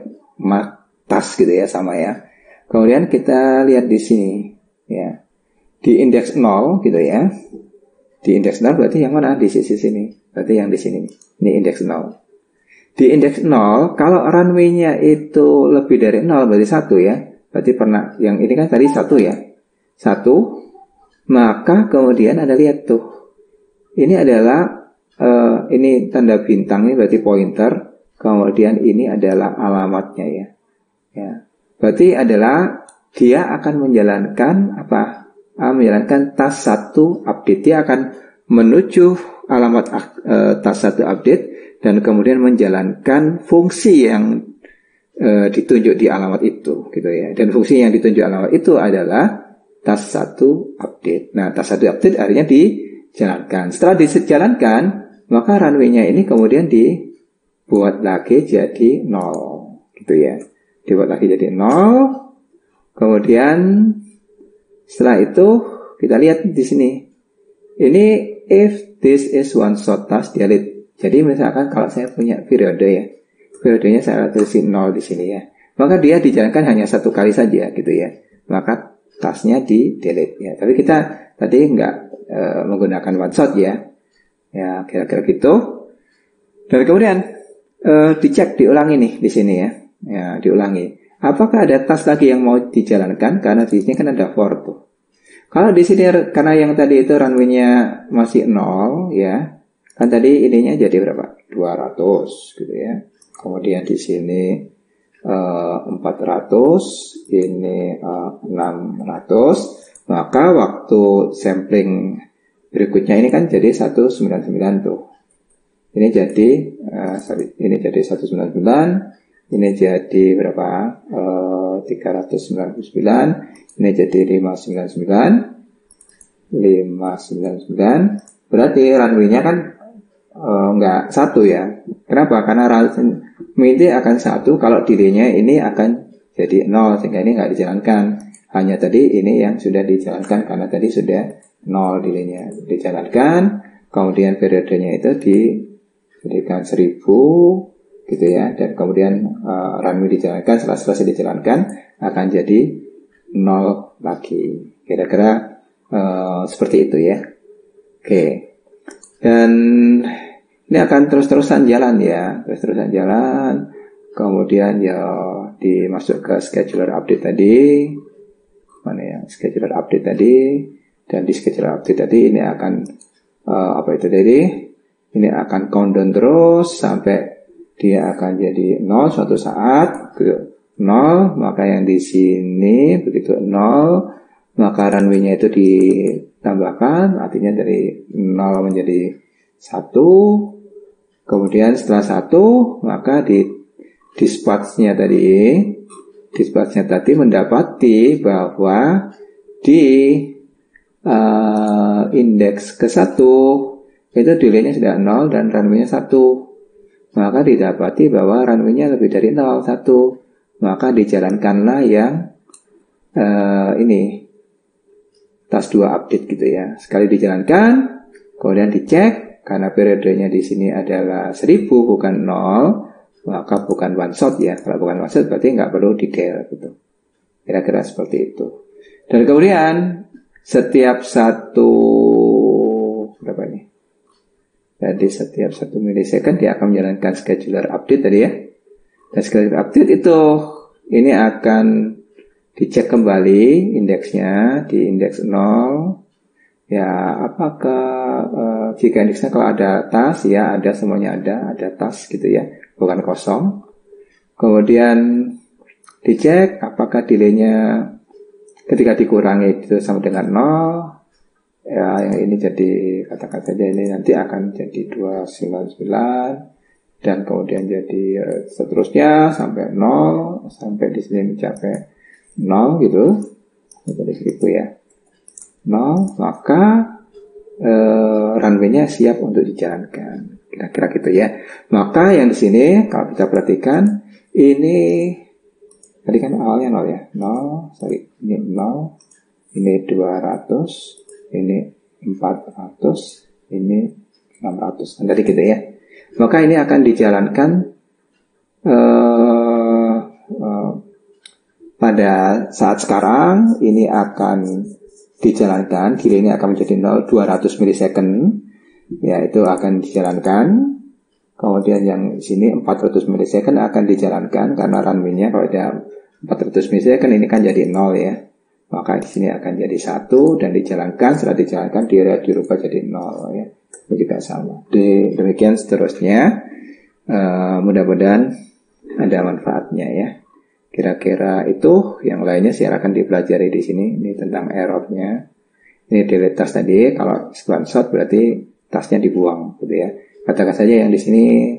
task gitu ya, sama ya. Kemudian kita lihat di sini ya. Di indeks 0 gitu ya. Di indeks 0 berarti yang mana? Di sisi sini. Berarti yang di sini. Ini indeks 0. Di indeks 0, kalau runway-nya itu lebih dari 0 berarti 1 ya. Berarti pernah, yang ini kan tadi 1 ya. 1. Maka kemudian Anda lihat tuh, ini adalah ini tanda bintang ini berarti pointer, kemudian ini adalah alamatnya ya. Ya, berarti adalah dia akan menjalankan apa? Menjalankan task 1 update. Dia akan menuju alamat task 1 update dan kemudian menjalankan fungsi yang ditunjuk di alamat itu, gitu ya. Dan fungsi yang ditunjuk alamat itu adalah task 1 update. Nah, task 1 update akhirnya dijalankan. Setelah dijalankan, maka runway-nya ini kemudian dibuat lagi jadi 0. Gitu ya. Dibuat lagi jadi 0. Kemudian setelah itu kita lihat di sini. Ini if this is one shot task delete. Jadi misalkan kalau saya punya periode ya. Periodenya saya tulisin 0 di sini ya. Maka dia dijalankan hanya 1 kali saja gitu ya. Maka tasknya di delete ya. Tapi kita tadi nggak menggunakan one shot ya. Ya kira-kira gitu. Dan kemudian dicek, diulangi nih di sini ya. Ya diulangi. Apakah ada task lagi yang mau dijalankan? Karena di sini kan ada for tuh. Kalau di sini karena yang tadi itu runway-nya masih 0 ya. Kan tadi ininya jadi berapa? 200 gitu ya. Kemudian di sini 400, ini 600. Maka waktu sampling berikutnya ini kan jadi 199 tuh. Ini jadi ini jadi 199, ini jadi berapa? 399, ini jadi 599. Berarti runway-nya kan enggak 1 ya. Kenapa? Karena runway akan 1 kalau delay-nya ini akan jadi 0, sehingga ini enggak dijalankan. Hanya tadi ini yang sudah dijalankan karena tadi sudah 0 delay-nya dijalankan. Kemudian periodenya itu diberikan 1000 gitu ya, dan kemudian runway dijalankan, setelah selesai dijalankan akan jadi 0 lagi. Kira-kira seperti itu ya. Oke. Dan ini akan terus-terusan jalan ya, terus-terusan jalan. Kemudian ya dimasuk ke scheduler update tadi. Mana ya, scheduler update tadi. Dan di scheduler update tadi ini akan apa itu tadi? Ini akan countdown terus sampai dia akan jadi 0 suatu saat, 0, maka yang di sini begitu 0, maka runway-nya itu ditambahkan, artinya dari 0 menjadi 1. Kemudian setelah 1, maka di dispatch-nya tadi mendapati bahwa di indeks ke-1 itu delay-nya sudah 0 dan runway-nya 1. Maka didapati bahwa runway-nya lebih dari 0, 1. Maka dijalankanlah yang ini task 2 update gitu ya. Sekali dijalankan, kemudian dicek karena periodenya di sini adalah 1000 bukan 0, maka bukan one shot ya. Kalau bukan one shot berarti nggak perlu detail gitu. Kira-kira seperti itu. Dan kemudian setiap satu berapa ini? Jadi setiap 1 milisecond dia akan menjalankan scheduler update tadi ya. Dan scheduler update itu ini akan dicek kembali indeksnya di indeks 0. Ya, apakah jika indeksnya kalau ada task ya ada semuanya ada task gitu ya, bukan kosong. Kemudian dicek apakah delay-nya ketika dikurangi itu sama dengan 0. Ya, yang ini jadi katakan saja ini nanti akan jadi 299 dan kemudian jadi seterusnya sampai 0 sampai di sini mencapai 0 gitu. Jadi itu ya. 0 maka runway-nya siap untuk dijalankan. Kira-kira gitu ya. Maka yang di sini kalau kita perhatikan ini tadi kan awalnya 0 ya. 0, sorry, ini 0, ini 200, ini 400, ini 600. Tadi gitu ya. Maka ini akan dijalankan pada saat sekarang ini akan dijalankan, delay ini akan menjadi 0, 200 milisecond. Ya, itu akan dijalankan. Kemudian yang di sini 400 milisecond akan dijalankan karena runway-nya kalau ada 400 milisecond ini kan jadi 0 ya. Maka di sini akan jadi 1 dan dijalankan. Setelah dijalankan dia dirubah jadi 0 ya. Ini juga sama. Demikian seterusnya. Mudah-mudahan ada manfaatnya ya. Kira-kira itu. Yang lainnya silakan dipelajari di sini. Ini tentang errornya. Ini delete task tadi. Kalau one shot berarti tasknya dibuang gitu ya. Katakan saja yang di sini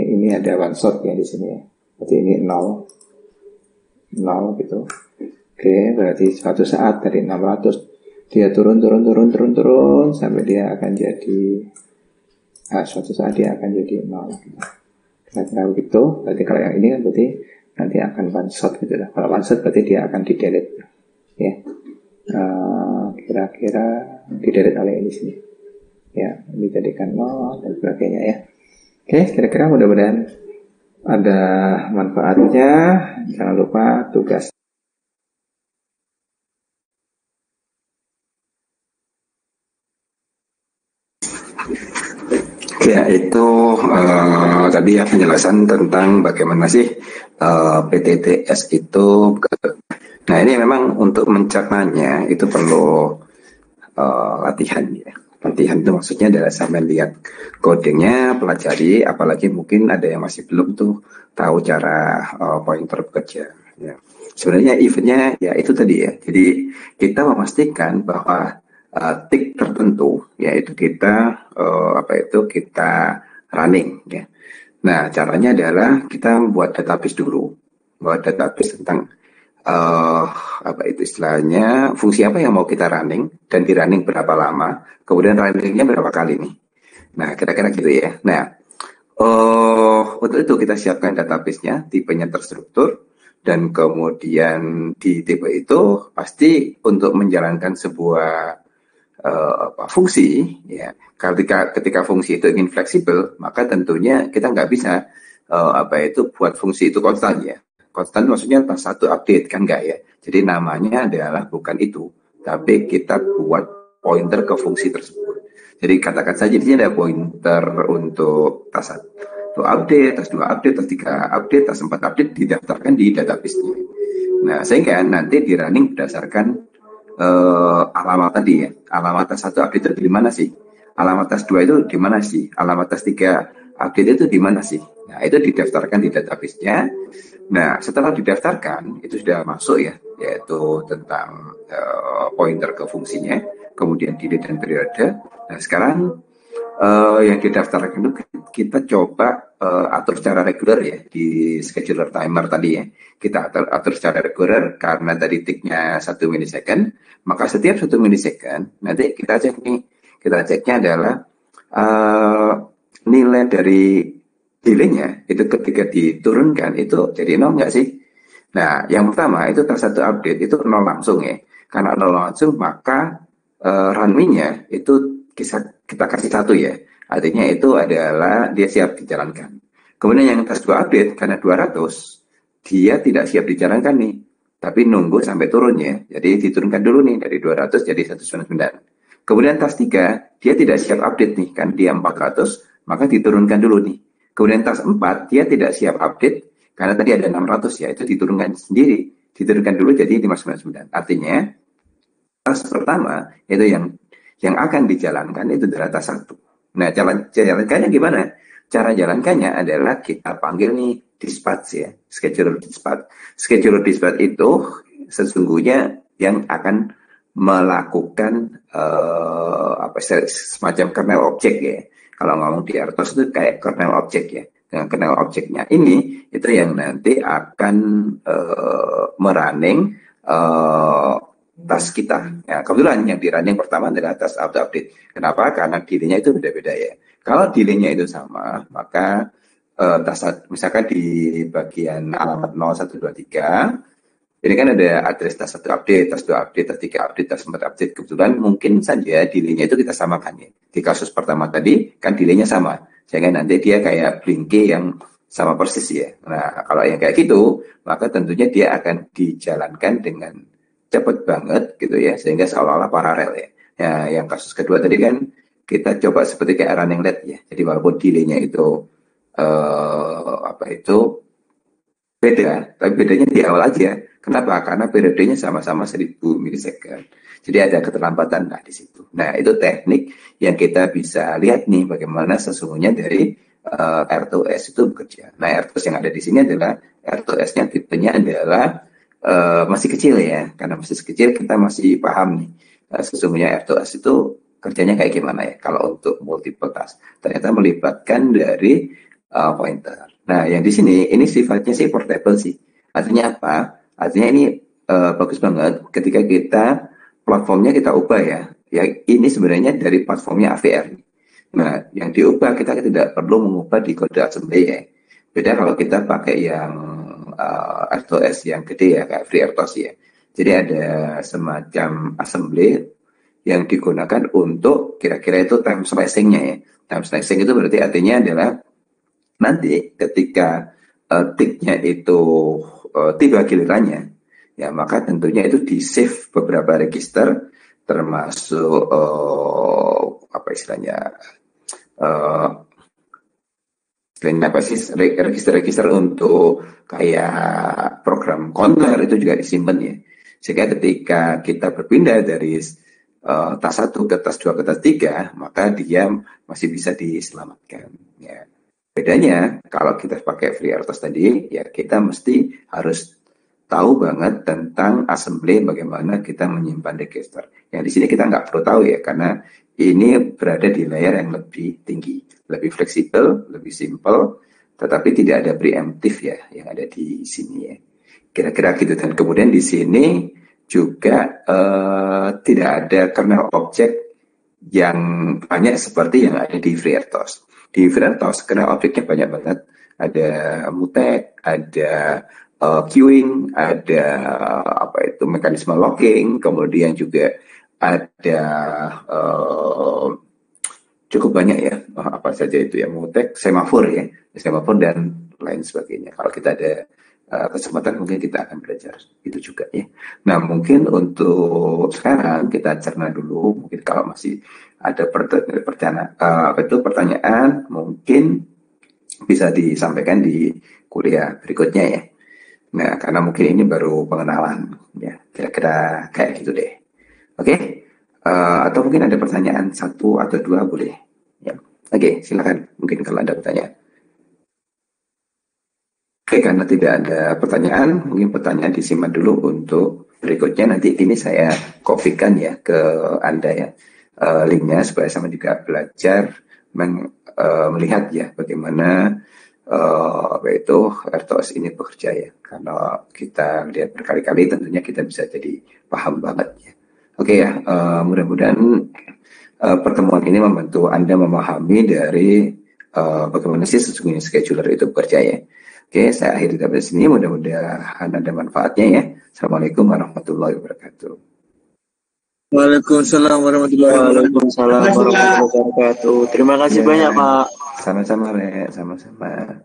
ini ada one shot ya di sini. Berarti ini 0 gitu. Oke, berarti suatu saat dari 600 dia turun sampai dia akan jadi suatu saat dia akan jadi 0. Kira-kira begitu. Berarti kalau yang ini berarti nanti akan one shot gitu lah. Kalau one shot berarti dia akan di-delete ya. Kira-kira di-delete oleh ini sini. Ya, dijadikan 0 dan sebagainya ya. Oke, kira-kira mudah-mudahan ada manfaatnya. Jangan lupa tugas Ya, itu tadi ya penjelasan tentang bagaimana sih PTTS itu. Nah, ini memang untuk mencernanya itu perlu latihan ya. Latihan itu maksudnya adalah sampai lihat codingnya, pelajari, apalagi mungkin ada yang masih belum tuh tahu cara pointer bekerja. Ya. Sebenarnya eventnya ya itu tadi ya. Jadi kita memastikan bahwa tick tertentu yaitu kita kita running ya. Nah, caranya adalah kita buat database dulu, buat database tentang apa itu istilahnya, fungsi apa yang mau kita running dan di running berapa lama, kemudian runningnya berapa kali nih. Nah, kira-kira gitu ya. Nah, untuk itu kita siapkan database-nya, tipenya terstruktur, dan kemudian di tipe itu pasti untuk menjalankan sebuah fungsi, ya. Ketika fungsi itu ingin fleksibel, maka tentunya kita nggak bisa buat fungsi itu konstan ya. Konstan maksudnya pas satu update kan nggak ya. Jadi namanya adalah bukan itu, tapi kita buat pointer ke fungsi tersebut. Jadi katakan saja di sini ada pointer untuk tas 1 update, tas 2 update, tas 3 update, tas 4 update didaftarkan di database-nya. Nah, sehingga nanti di running berdasarkan alamat tadi ya. Alamat tas 1 update itu di mana sih? Alamat tas 2 itu di mana sih? Alamat tas 3 update itu di mana sih? Nah, itu didaftarkan di database-nya. Nah, setelah didaftarkan, itu sudah masuk ya, yaitu tentang pointer ke fungsinya, kemudian delete dan periode. Nah, sekarang yang didaftarkan itu kita coba atur secara reguler ya di scheduler timer tadi ya. Kita atur secara reguler karena tadi ticknya 1 milisecond, maka setiap 1 milisecond nanti kita cek nih. Kita ceknya adalah nilai dari delay-nya itu ketika diturunkan itu jadi 0 nggak sih? Nah, yang pertama itu tas 1 update itu 0 langsung ya. Karena 0 langsung maka runway-nya itu kita kasih 1 ya. Artinya itu adalah dia siap dijalankan. Kemudian yang tas 2 update karena 200 dia tidak siap dijalankan nih. Tapi nunggu sampai turun ya. Jadi diturunkan dulu nih dari 200 jadi 199. Kemudian tas 3 dia tidak siap update nih kan dia 400 maka diturunkan dulu nih. Kemudian tas 4 dia tidak siap update karena tadi ada 600 ya itu diturunkan sendiri. Diturunkan dulu jadi 599. Artinya tas pertama itu yang akan dijalankan itu adalah tas 1. Nah, jalankannya gimana? Cara jalankannya adalah kita panggil nih dispatch ya, scheduler dispatch. Scheduler dispatch itu sesungguhnya yang akan melakukan semacam kernel objek ya. Kalau ngomong di RTOS itu kayak kernel objek ya. Dengan kernel objeknya ini itu yang nanti akan merunning tas kita. Ya, kebetulan yang di running pertama adalah tas auto update. Kenapa? Karena delay-nya itu beda-beda ya. Kalau delay-nya itu sama, maka misalkan di bagian alamat 0123, ini kan ada address tas 1 update, tas 2 update, tas 3 update, tas 4 update. Kebetulan mungkin saja delay-nya itu kita samakan ya. Di kasus pertama tadi kan delay-nya sama. Sehingga nanti dia kayak blinky yang sama persis ya. Nah, kalau yang kayak gitu, maka tentunya dia akan dijalankan dengan cepat banget gitu ya, sehingga seolah-olah paralel ya. Ya, yang kasus kedua tadi kan kita coba seperti kayak running late ya. Jadi walaupun delay-nya itu beda, tapi bedanya di awal aja. Kenapa? Karena periodenya sama-sama 1000 milisecond. Jadi ada keterlambatan di situ. Nah, itu teknik yang kita bisa lihat nih bagaimana sesungguhnya dari R2S itu bekerja. Nah, R2S yang ada di sini adalah R2S-nya tipenya adalah masih kecil ya, karena masih kecil kita masih paham nih sesungguhnya R2S itu kerjanya kayak gimana ya. Kalau untuk multiple task ternyata melibatkan dari pointer. Nah, yang di sini ini sifatnya sih portable sih. Artinya apa? Artinya ini bagus banget ketika kita platformnya kita ubah ya. Ya ini sebenarnya dari platformnya AVR. Nah, yang diubah kita tidak perlu mengubah di kode assembly ya. Beda kalau kita pakai yang RTOS yang gede ya, kayak FreeRTOS ya. Jadi ada semacam assembly yang digunakan untuk kira-kira itu time slicing-nya ya. Time slicing itu berarti artinya adalah nanti ketika tick-nya itu tiba gilirannya, ya maka tentunya itu di-save beberapa register termasuk apa istilahnya Selain apa sih register-register untuk kayak program konter itu juga disimpan ya. Sehingga ketika kita berpindah dari tas 1 ke tas 2 ke tas 3, maka dia masih bisa diselamatkan. Ya. Bedanya kalau kita pakai FreeRTOS tadi, ya kita mesti harus tahu banget tentang assembly bagaimana kita menyimpan register. Yang di sini kita nggak perlu tahu ya, karena ini berada di layer yang lebih tinggi, lebih fleksibel, lebih simple, tetapi tidak ada preemptive ya yang ada di sini ya. Kira-kira gitu. Dan kemudian di sini juga tidak ada kernel objek yang banyak seperti yang ada di FreeRTOS. Di FreeRTOS kernel objeknya banyak banget. Ada mutek, ada queuing, ada mekanisme locking, kemudian juga ada cukup banyak ya, apa saja itu ya, mutek, semafor dan lain sebagainya. Kalau kita ada kesempatan mungkin kita akan belajar itu juga ya. Nah mungkin untuk sekarang kita cerna dulu, mungkin kalau masih ada pertanyaan mungkin bisa disampaikan di kuliah berikutnya ya. Nah karena mungkin ini baru pengenalan ya, kira-kira kayak gitu deh. Oke. Atau mungkin ada pertanyaan 1 atau 2 boleh ya. Oke, silakan mungkin kalau ada pertanyaan. Oke, karena tidak ada pertanyaan, mungkin pertanyaan disimpan dulu untuk berikutnya. Nanti ini saya kopikan ya ke Anda ya, linknya supaya sama juga belajar melihat ya bagaimana RTOS ini bekerja ya. Karena kita lihat berkali-kali tentunya kita bisa jadi paham banget ya. Oke ya, mudah-mudahan pertemuan ini membantu Anda memahami dari bagaimana sih sesungguhnya scheduler itu bekerja ya. Oke, saya akhiri sampai sini. Mudah-mudahan ada manfaatnya ya. Assalamualaikum warahmatullahi wabarakatuh. Waalaikumsalam warahmatullahi wabarakatuh. Terima kasih banyak Pak. Sama-sama, Rek. Sama-sama.